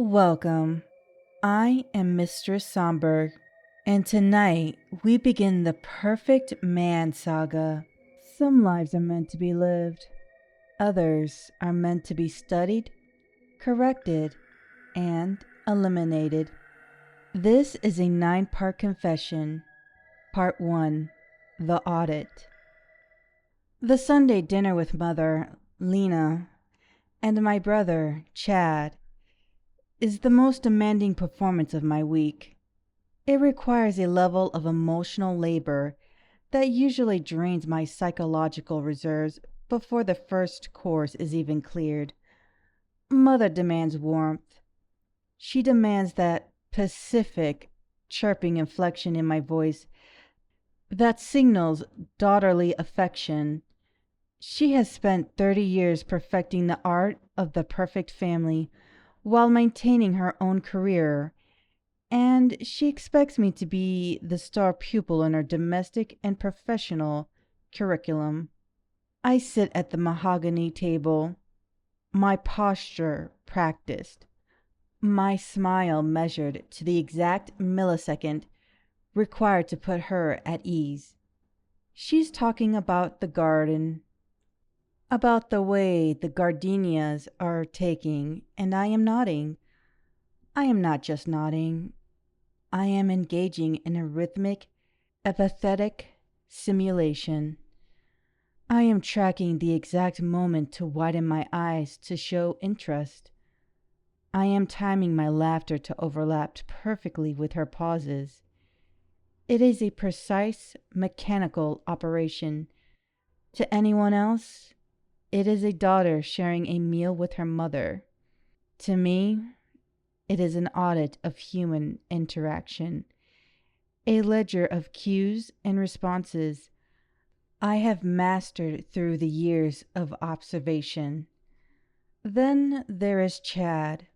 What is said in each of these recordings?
Welcome. I am Mistress Somber, and tonight we begin the Perfect Man Saga. Some lives are meant to be lived, others are meant to be studied, corrected, and eliminated. This is a 9-part confession. Part 1: The Audit. The Sunday dinner with Mother, Lena, and my brother, Chad, is the most demanding performance of my week. It requires a level of emotional labor that usually drains my psychological reserves before the first course is even cleared. Mother demands warmth. She demands that pacific, chirping inflection in my voice that signals daughterly affection. She has spent 30 years perfecting the art of the perfect family while maintaining her own career, and she expects me to be the star pupil in her domestic and professional curriculum. I sit at the mahogany table, my posture practiced, my smile measured to the exact millisecond required to put her at ease. She's talking about the garden, about the way the gardenias are taking, and I am nodding. I am not just nodding. I am engaging in a rhythmic, empathetic simulation. I am tracking the exact moment to widen my eyes to show interest. I am timing my laughter to overlap perfectly with her pauses. It is a precise, mechanical operation. To anyone else, it is a daughter sharing a meal with her mother. To me, it is an audit of human interaction, a ledger of cues and responses I have mastered through the years of observation. Then there is Chad.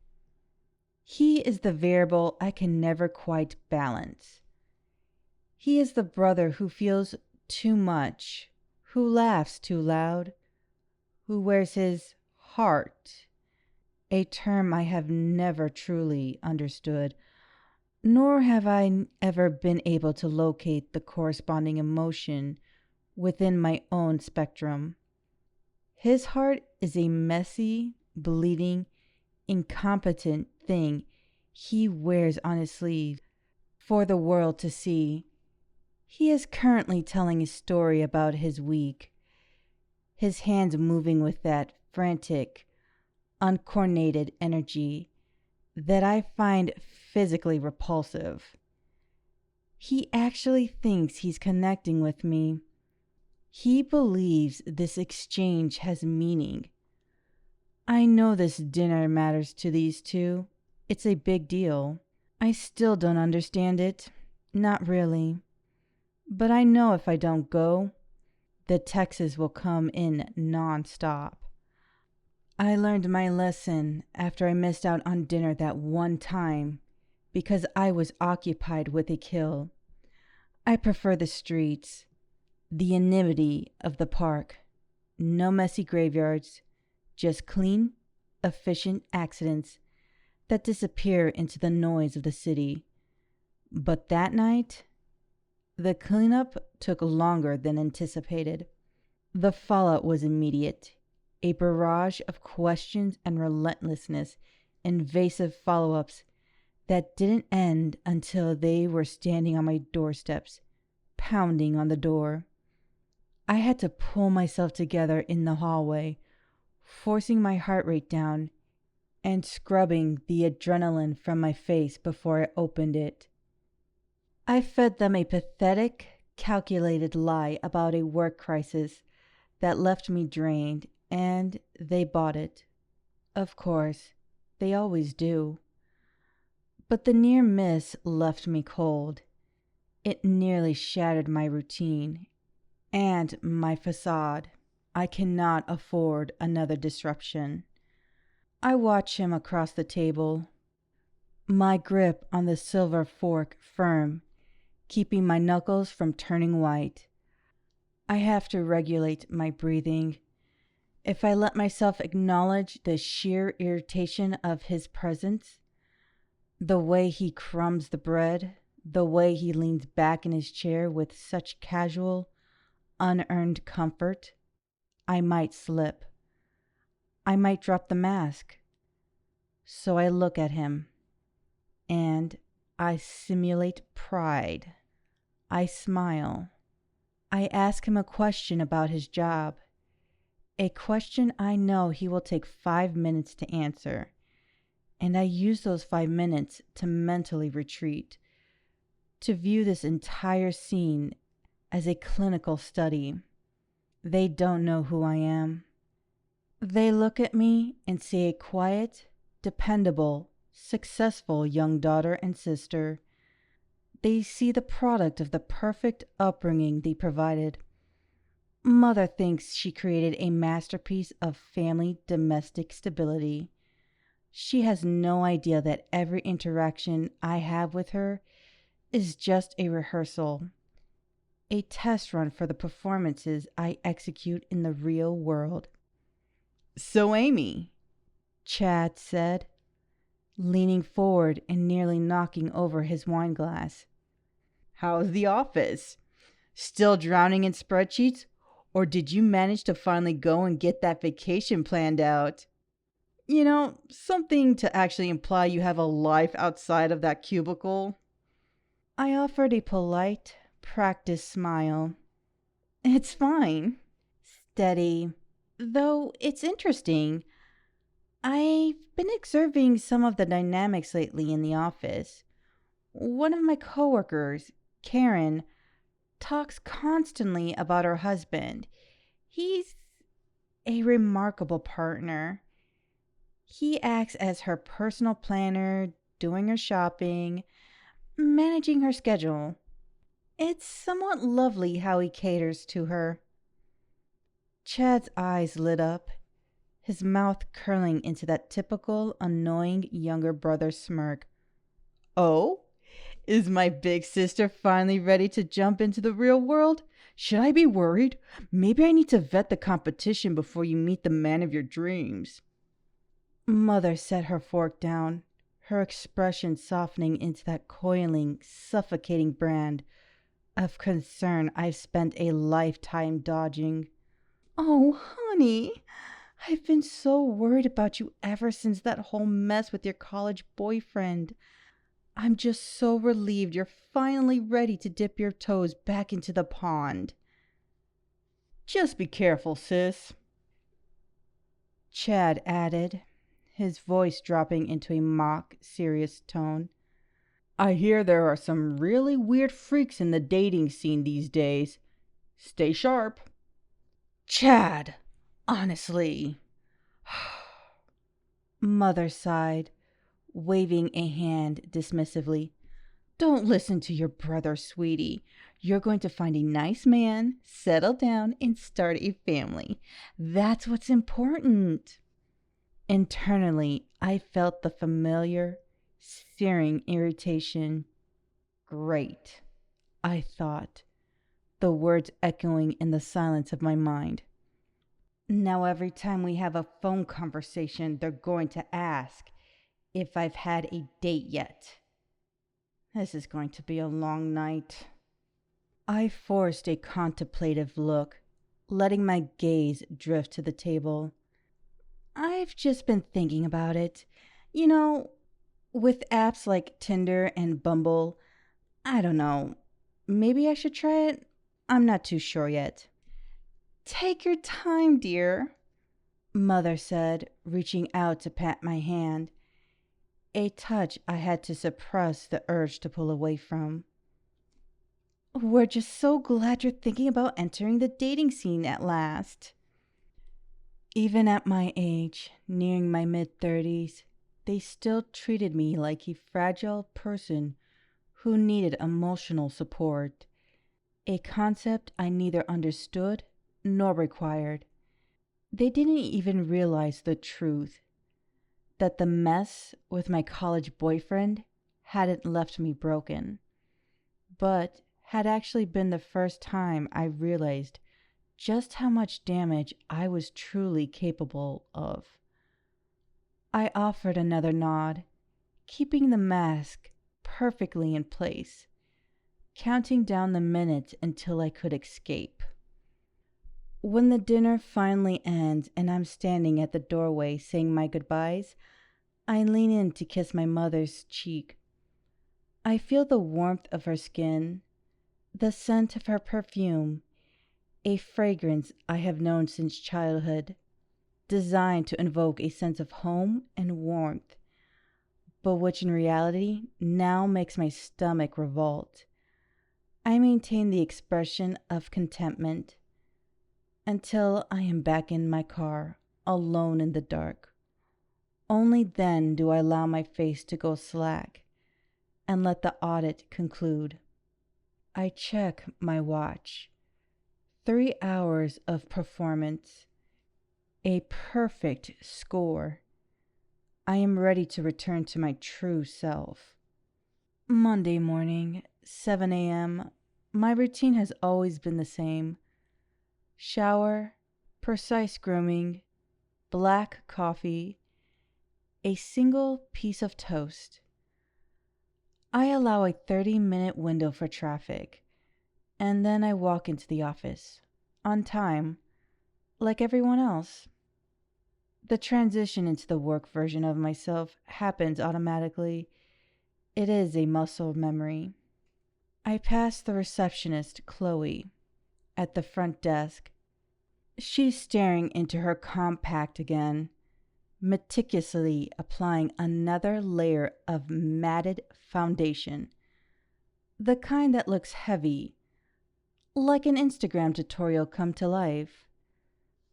He is the variable I can never quite balance. He is the brother who feels too much, who laughs too loud, who wears his heart, a term I have never truly understood, nor have I ever been able to locate the corresponding emotion within my own spectrum. His heart is a messy, bleeding, incompetent thing he wears on his sleeve for the world to see. He is currently telling a story about his week, his hands moving with that frantic, uncoordinated energy that I find physically repulsive. He actually thinks he's connecting with me. He believes this exchange has meaning. I know this dinner matters to these two. It's a big deal. I still don't understand it. Not really. But I know if I don't go, the Texas will come in non-stop. I learned my lesson after I missed out on dinner that one time because I was occupied with a kill. I prefer the streets, the anonymity of the park. No messy graveyards, just clean, efficient accidents that disappear into the noise of the city. But that night, the cleanup took longer than anticipated. The fallout was immediate. A barrage of questions and relentlessness, invasive follow-ups that didn't end until they were standing on my doorsteps, pounding on the door. I had to pull myself together in the hallway, forcing my heart rate down and scrubbing the adrenaline from my face before I opened it. I fed them a pathetic, calculated lie about a work crisis that left me drained, and they bought it. Of course, they always do. But the near miss left me cold. It nearly shattered my routine and my facade. I cannot afford another disruption. I watch him across the table, my grip on the silver fork firm, keeping my knuckles from turning white. I have to regulate my breathing. If I let myself acknowledge the sheer irritation of his presence, The way he crumbs the bread, the way he leans back in his chair with such casual, unearned comfort. I might slip. I might drop the mask. So I look at him and I simulate pride. I smile. I ask him a question about his job, a question I know he will take 5 minutes to answer, and I use those 5 minutes to mentally retreat, to view this entire scene as a clinical study. They don't know who I am. They look at me and see a quiet, dependable, successful young daughter and sister. They see the product of the perfect upbringing they provided. Mother thinks she created a masterpiece of family domestic stability. She has no idea that every interaction I have with her is just a rehearsal, a test run for the performances I execute in the real world. So, Amy, Chad said, leaning forward and nearly knocking over his wine glass. How's the office? Still drowning in spreadsheets? Or did you manage to finally go and get that vacation planned out? Something to actually imply you have a life outside of that cubicle. I offered a polite, practiced smile. It's fine. Steady. Though it's interesting. I've been observing some of the dynamics lately in the office. One of my coworkers, Karen, talks constantly about her husband. He's a remarkable partner. He acts as her personal planner, doing her shopping, managing her schedule. It's somewhat lovely how he caters to her. Chad's eyes lit up, his mouth curling into that typical annoying younger brother smirk. Oh? Is my big sister finally ready to jump into the real world? Should I be worried? Maybe I need to vet the competition before you meet the man of your dreams. Mother set her fork down, her expression softening into that coiling, suffocating brand of concern I've spent a lifetime dodging. Oh, honey, I've been so worried about you ever since that whole mess with your college boyfriend. I'm just so relieved you're finally ready to dip your toes back into the pond. Just be careful, sis, Chad added, his voice dropping into a mock serious tone. I hear there are some really weird freaks in the dating scene these days. Stay sharp. Chad, honestly. Mother sighed, waving a hand dismissively. Don't listen to your brother, sweetie. You're going to find a nice man, settle down, and start a family. That's what's important. Internally, I felt the familiar, searing irritation. Great, I thought, the words echoing in the silence of my mind. Now, every time we have a phone conversation, they're going to ask if I've had a date yet. This is going to be a long night. I forced a contemplative look, letting my gaze drift to the table. I've just been thinking about it. You know, with apps like Tinder and Bumble, I don't know. Maybe I should try it? I'm not too sure yet. Take your time, dear, Mother said, reaching out to pat my hand. A touch I had to suppress the urge to pull away from. We're just so glad you're thinking about entering the dating scene at last. Even at my age, nearing my mid-30s, they still treated me like a fragile person who needed emotional support, a concept I neither understood nor required. They didn't even realize the truth, that the mess with my college boyfriend hadn't left me broken, but had actually been the first time I realized just how much damage I was truly capable of. I offered another nod, keeping the mask perfectly in place, counting down the minutes until I could escape. When the dinner finally ends and I'm standing at the doorway saying my goodbyes, I lean in to kiss my mother's cheek. I feel the warmth of her skin, the scent of her perfume, a fragrance I have known since childhood, designed to invoke a sense of home and warmth, but which in reality now makes my stomach revolt. I maintain the expression of contentment until I am back in my car, alone in the dark. Only then do I allow my face to go slack and let the audit conclude. I check my watch. 3 hours of performance. A perfect score. I am ready to return to my true self. Monday morning, 7 a.m. My routine has always been the same. Shower, precise grooming, black coffee, a single piece of toast. I allow a 30-minute window for traffic, and then I walk into the office, on time, like everyone else. The transition into the work version of myself happens automatically. It is a muscle memory. I pass the receptionist, Chloe, at the front desk. She's staring into her compact again, meticulously applying another layer of matted foundation, the kind that looks heavy, like an Instagram tutorial come to life.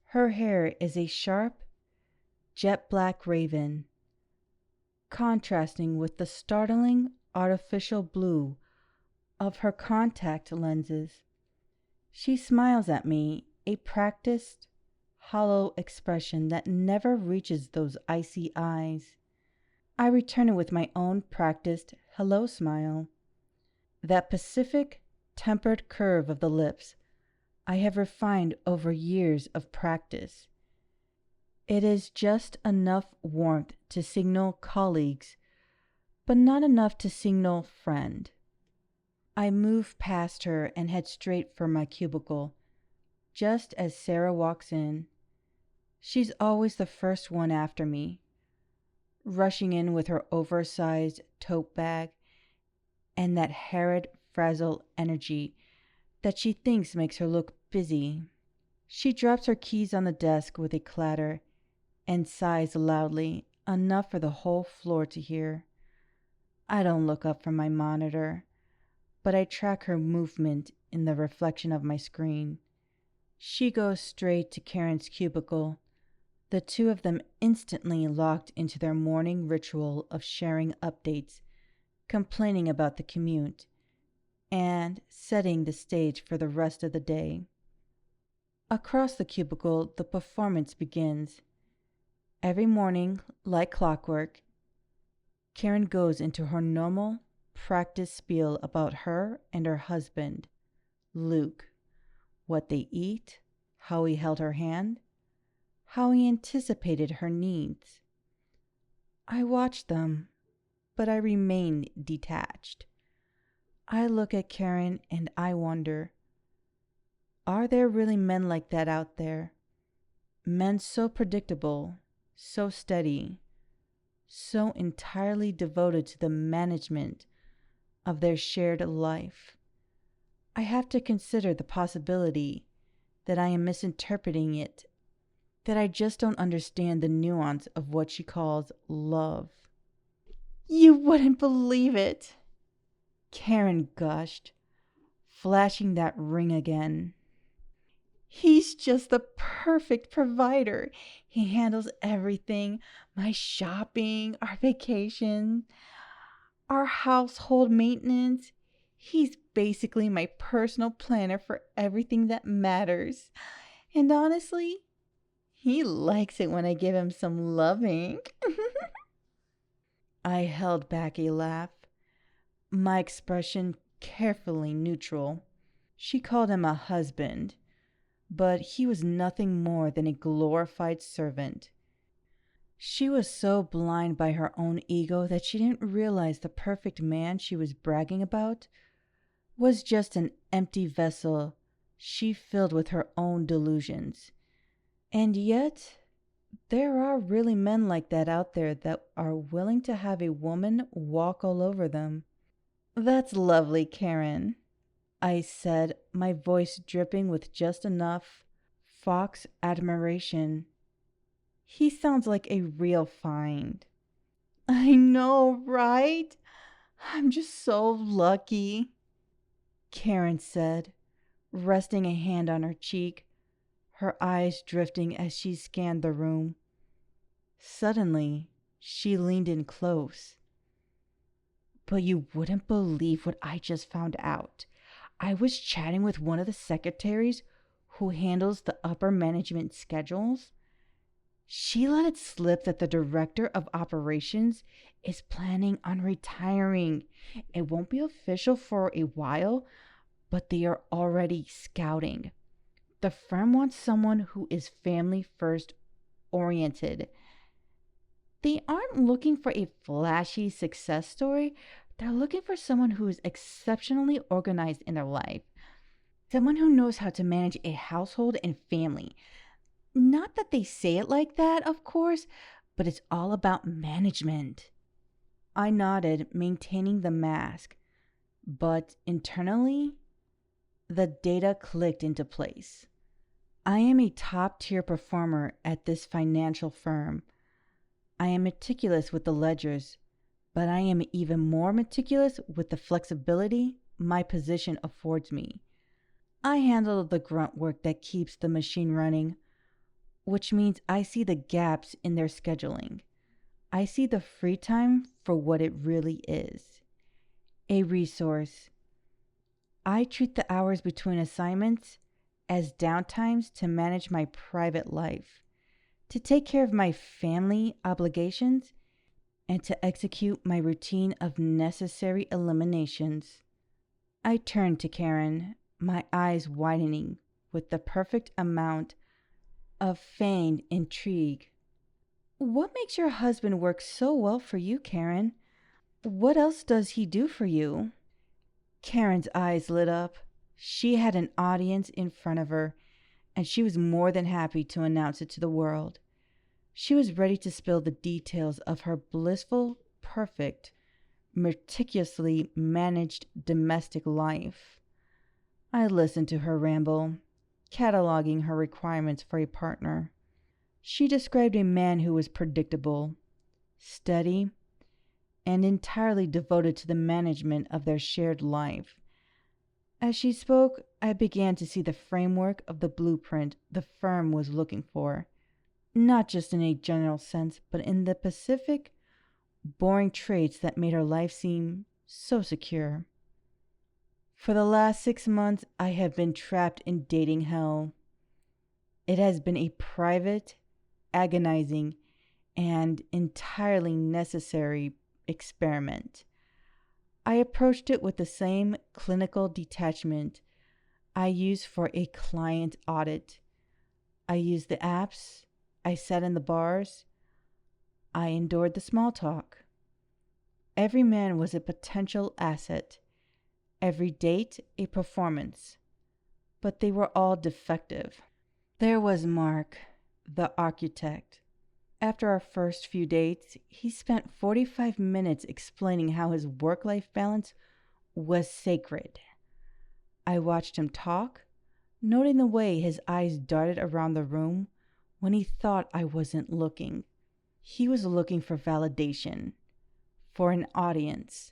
Her hair is a sharp, jet black raven, contrasting with the startling artificial blue of her contact lenses. She smiles at me, a practiced, hollow expression that never reaches those icy eyes. I return it with my own practiced hello smile. That pacific, tempered curve of the lips I have refined over years of practice. It is just enough warmth to signal colleagues, but not enough to signal friend. I move past her and head straight for my cubicle, just as Sarah walks in. She's always the first one after me, rushing in with her oversized tote bag and that harried, frazzled energy that she thinks makes her look busy. She drops her keys on the desk with a clatter and sighs loudly, enough for the whole floor to hear. I don't look up from my monitor, but I track her movement in the reflection of my screen. She goes straight to Karen's cubicle, the two of them instantly locked into their morning ritual of sharing updates, complaining about the commute, and setting the stage for the rest of the day. Across the cubicle, the performance begins. Every morning, like clockwork, Karen goes into her normal practice spiel about her and her husband, Luke, what they eat, how he held her hand, how he anticipated her needs. I watch them, but I remain detached. I look at Karen and I wonder, are there really men like that out there? Men so predictable, so steady, so entirely devoted to the management of their shared life. I have to consider the possibility that I am misinterpreting it, that I just don't understand the nuance of what she calls love. You wouldn't believe it, Karen gushed, flashing that ring again. He's just the perfect provider. He handles everything, my shopping, our vacation, our household maintenance. He's basically my personal planner for everything that matters. And honestly, he likes it when I give him some loving. I held back a laugh, my expression carefully neutral. She called him a husband, but he was nothing more than a glorified servant. She was so blind by her own ego that she didn't realize the perfect man she was bragging about was just an empty vessel she filled with her own delusions. And yet, there are really men like that out there that are willing to have a woman walk all over them. That's lovely, Karen, I said, my voice dripping with just enough fox admiration. He sounds like a real find. I know, right? I'm just so lucky, Karen said, resting a hand on her cheek, her eyes drifting as she scanned the room. Suddenly, she leaned in close. But you wouldn't believe what I just found out. I was chatting with one of the secretaries who handles the upper management schedules. She let it slip that the director of operations is planning on retiring. It won't be official for a while, but they are already scouting. The firm wants someone who is family first oriented. They aren't looking for a flashy success story. They're looking for someone who is exceptionally organized in their life. Someone who knows how to manage a household and family. Not that they say it like that, of course, but it's all about management. I nodded, maintaining the mask, but internally, the data clicked into place. I am a top tier performer at this financial firm. I am meticulous with the ledgers, but I am even more meticulous with the flexibility my position affords me. I handle the grunt work that keeps the machine running, which means I see the gaps in their scheduling. I see the free time for what it really is, a resource. I treat the hours between assignments as downtimes to manage my private life, to take care of my family obligations, and to execute my routine of necessary eliminations. I turned to Karen, my eyes widening with the perfect amount of feigned intrigue. What makes your husband work so well for you, Karen? What else does he do for you? Karen's eyes lit up. She had an audience in front of her, and she was more than happy to announce it to the world. She was ready to spill the details of her blissful, perfect, meticulously managed domestic life. I listened to her ramble, cataloging her requirements for a partner. She described a man who was predictable, steady, and entirely devoted to the management of their shared life. As she spoke, I began to see the framework of the blueprint the firm was looking for, not just in a general sense, but in the specific, boring traits that made her life seem so secure. For the last 6 months, I have been trapped in dating hell. It has been a private, agonizing, and entirely necessary experiment. I approached it with the same clinical detachment I use for a client audit. I used the apps, I sat in the bars, I endured the small talk. Every man was a potential asset, every date a performance, but they were all defective. There was Mark, the architect. After our first few dates, he spent 45 minutes explaining how his work-life balance was sacred. I watched him talk, noting the way his eyes darted around the room when he thought I wasn't looking. He was looking for validation, for an audience.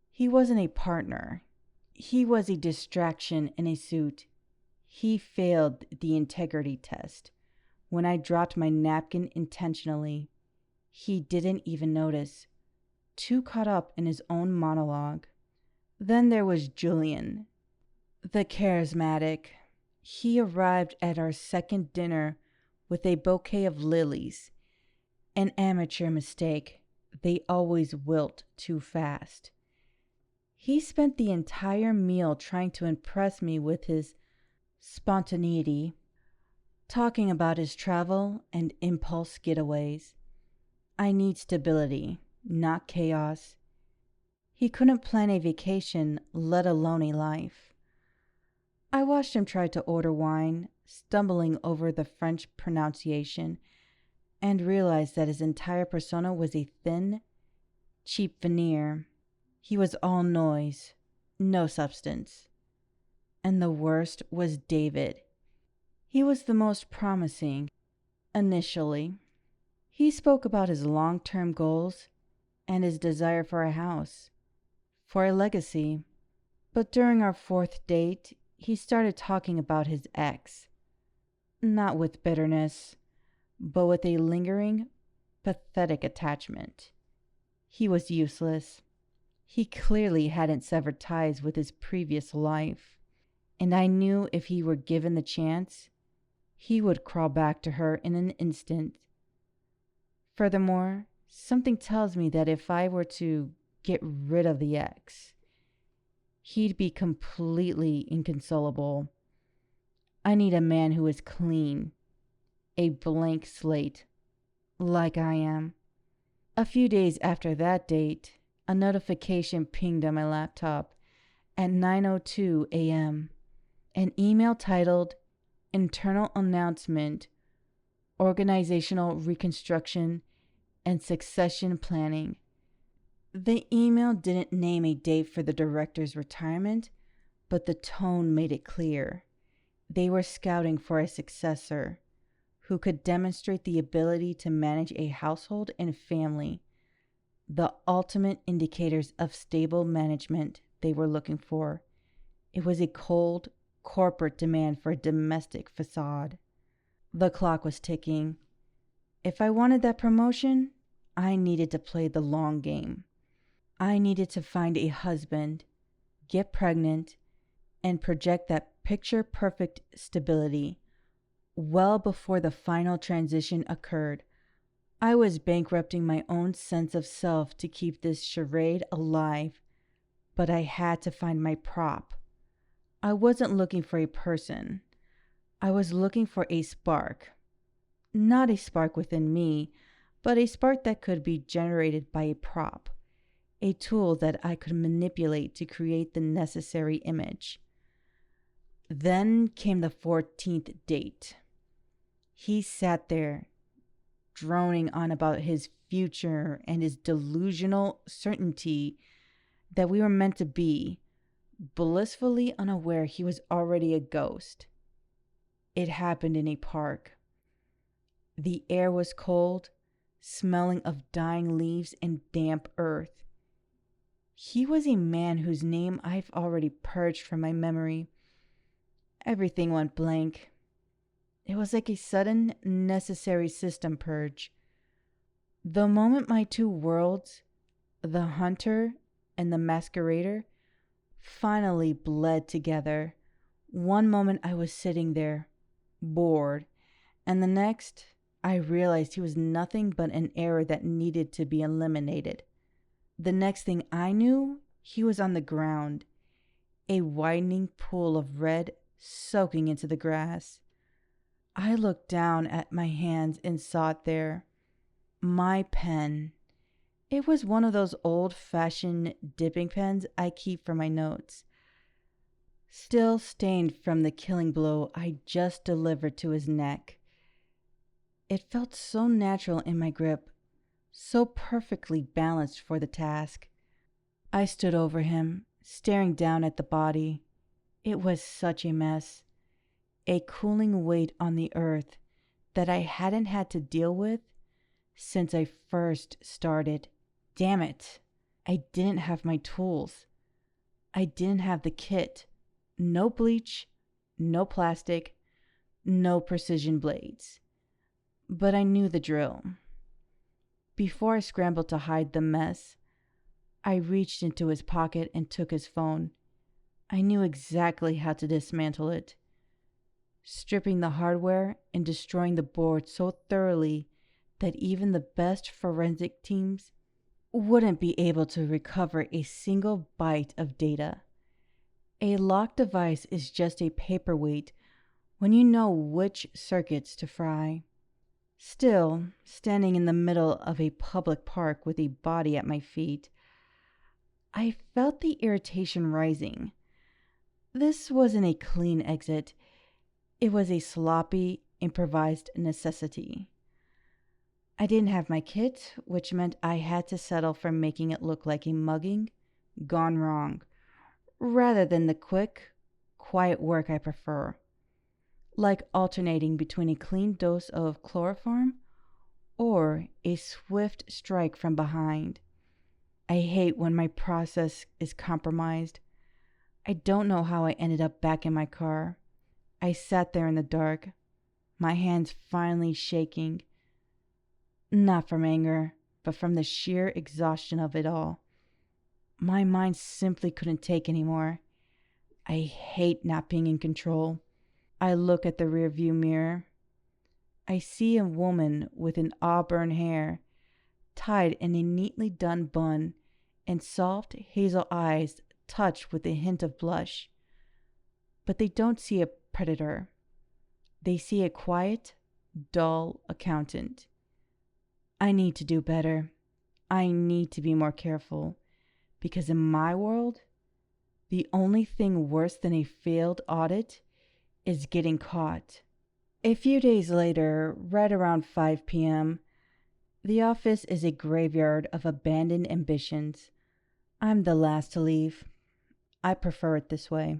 He wasn't a partner. He was a distraction in a suit. He failed the integrity test. When I dropped my napkin intentionally, he didn't even notice, too caught up in his own monologue. Then there was Julian, the charismatic. He arrived at our second dinner with a bouquet of lilies, an amateur mistake. They always wilt too fast. He spent the entire meal trying to impress me with his spontaneity, talking about his travel and impulse getaways. I need stability, not chaos. He couldn't plan a vacation, let alone a life. I watched him try to order wine, stumbling over the French pronunciation, and realized that his entire persona was a thin, cheap veneer. He was all noise, no substance. And the worst was David. He was the most promising, initially. He spoke about his long-term goals and his desire for a house, for a legacy. But during our fourth date, he started talking about his ex. Not with bitterness, but with a lingering, pathetic attachment. He was useless. He clearly hadn't severed ties with his previous life. And I knew if he were given the chance, he would crawl back to her in an instant. Furthermore, something tells me that if I were to get rid of the ex, he'd be completely inconsolable. I need a man who is clean, a blank slate, like I am. A few days after that date, a notification pinged on my laptop at 9:02 a.m. An email titled Internal Announcement, Organizational Reconstruction and Succession Planning. The email didn't name a date for the director's retirement, but the tone made it clear. They were scouting for a successor who could demonstrate the ability to manage a household and family, the ultimate indicators of stable management they were looking for. It was a cold, corporate demand for a domestic facade. The clock was ticking. If I wanted that promotion, I needed to play the long game. I needed to find a husband, get pregnant, and project that picture-perfect stability well before the final transition occurred. I was bankrupting my own sense of self to keep this charade alive, but I had to find my prop. I wasn't looking for a person. I was looking for a spark. Not a spark within me, but a spark that could be generated by a prop, a tool that I could manipulate to create the necessary image. Then came the 14th date. He sat there, droning on about his future and his delusional certainty that we were meant to be, blissfully unaware he was already a ghost. It happened in a park. The air was cold, smelling of dying leaves and damp earth. He was a man whose name I've already purged from my memory. Everything went blank. It was like a sudden, necessary system purge. The moment my two worlds, the hunter and the masquerader, finally bled together, one moment I was sitting there, bored, and the next I realized he was nothing but an error that needed to be eliminated. The next thing I knew, he was on the ground, a widening pool of red soaking into the grass. I looked down at my hands and saw it there. My pen. It was one of those old-fashioned dipping pens I keep for my notes, still stained from the killing blow I just delivered to his neck. It felt so natural in my grip, so perfectly balanced for the task. I stood over him, staring down at the body. It was such a mess, a cooling weight on the earth that I hadn't had to deal with since I first started. Damn it, I didn't have my tools. I didn't have the kit. No bleach, no plastic, no precision blades. But I knew the drill. Before I scrambled to hide the mess, I reached into his pocket and took his phone. I knew exactly how to dismantle it, stripping the hardware and destroying the board so thoroughly that even the best forensic teams wouldn't be able to recover a single byte of data. A locked device is just a paperweight when you know which circuits to fry. Still, standing in the middle of a public park with a body at my feet, I felt the irritation rising. This wasn't a clean exit, it was a sloppy, improvised necessity. I didn't have my kit, which meant I had to settle for making it look like a mugging gone wrong, rather than the quick, quiet work I prefer, like alternating between a clean dose of chloroform or a swift strike from behind. I hate when my process is compromised. I don't know how I ended up back in my car. I sat there in the dark, my hands finally shaking, not from anger, but from the sheer exhaustion of it all. My mind simply couldn't take anymore. I hate not being in control. I look at the rearview mirror. I see a woman with an auburn hair tied in a neatly done bun and soft hazel eyes touched with a hint of blush. But they don't see a predator. They see a quiet, dull accountant. I need to do better. I need to be more careful. Because in my world, the only thing worse than a failed audit is getting caught. A few days later, right around 5 p.m., the office is a graveyard of abandoned ambitions. I'm the last to leave. I prefer it this way.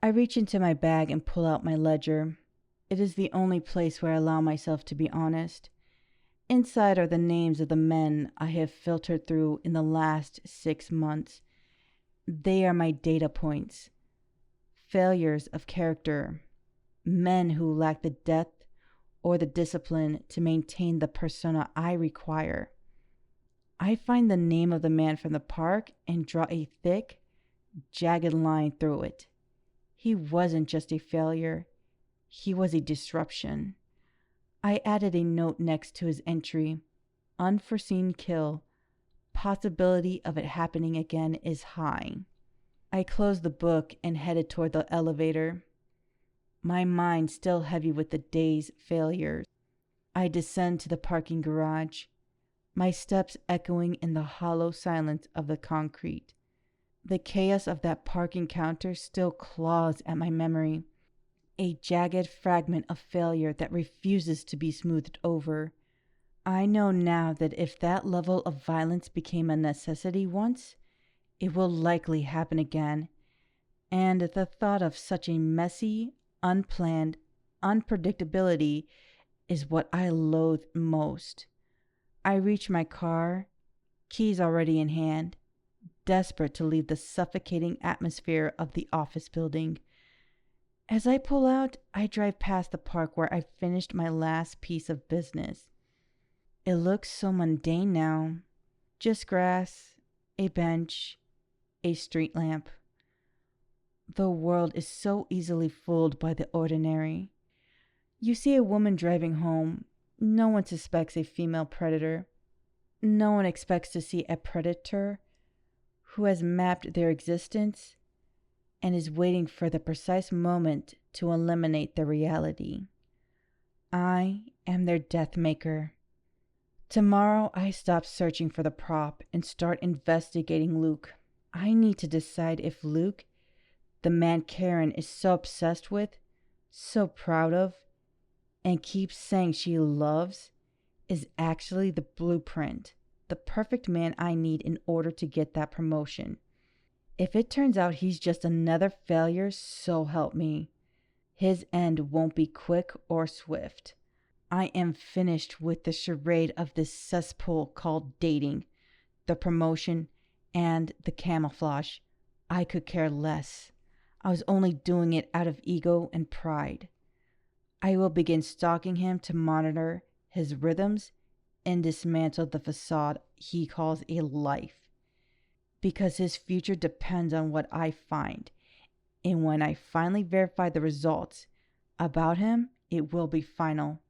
I reach into my bag and pull out my ledger. It is the only place where I allow myself to be honest. Inside are the names of the men I have filtered through in the last 6 months. They are my data points. Failures of character. Men who lack the depth or the discipline to maintain the persona I require. I find the name of the man from the park and draw a thick, jagged line through it. He wasn't just a failure. He was a disruption. I added a note next to his entry. Unforeseen kill. Possibility of it happening again is high. I closed the book and headed toward the elevator. My mind still heavy with the day's failures. I descend to the parking garage, my steps echoing in the hollow silence of the concrete. The chaos of that parking counter still claws at my memory, a jagged fragment of failure that refuses to be smoothed over. I know now that if that level of violence became a necessity once, it will likely happen again, and the thought of such a messy, unplanned unpredictability is what I loathe most. I reach my car, keys already in hand, desperate to leave the suffocating atmosphere of the office building. As I pull out, I drive past the park where I finished my last piece of business. It looks so mundane now. Just grass, a bench, a street lamp. The world is so easily fooled by the ordinary. You see a woman driving home. No one suspects a female predator. No one expects to see a predator who has mapped their existence and is waiting for the precise moment to eliminate the reality. I am their death maker. Tomorrow I stop searching for the prop and start investigating Luke. I need to decide if Luke, the man Karen is so obsessed with, so proud of, and keeps saying she loves, is actually the blueprint, the perfect man I need in order to get that promotion. If it turns out he's just another failure, so help me. His end won't be quick or swift. I am finished with the charade of this cesspool called dating, the promotion, and the camouflage. I could care less. I was only doing it out of ego and pride. I will begin stalking him to monitor his rhythms and dismantle the facade he calls a life. Because his future depends on what I find. And when I finally verify the results about him, it will be final.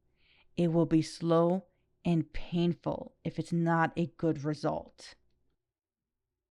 It will be slow and painful if it's not a good result.